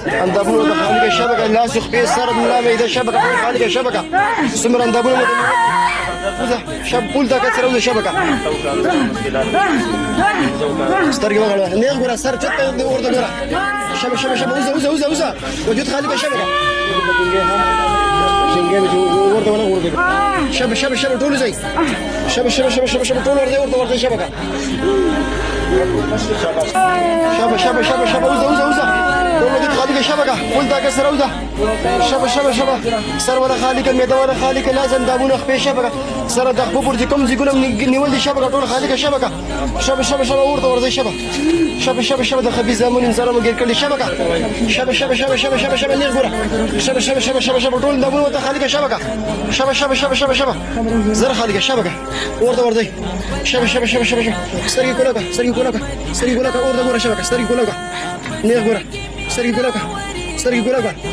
اندابونو د خالق شبکه لاس خپې سر ملا مې د شبکه خالق شبکه سمر اندابونو وزه شب بول دا کثر وزه شبکه سترګې وغړوه نه ګوره سر چته دی ورته ګوره شب وزه وجود خالق شبکه څنګه ورته ورته شب ټول زي شب ټول ورته شبکه شب وزه ولد خالق شبكه قلت كسر وزه شب سر ولا خالق الميدان ولا خالق لازم دابون خبي شبكه سر دغبو برجكم زيقولم نولد شبكه طول خالق شبكه شب ورده شب د خبي زمون زلمه غير كل شبكه شب نغبره شب طول دابون ولا خالق شبكه شب زر خالق شبكه ورده شب سري كولaka ورده شبكه سري كولaka نغبره سري كولaka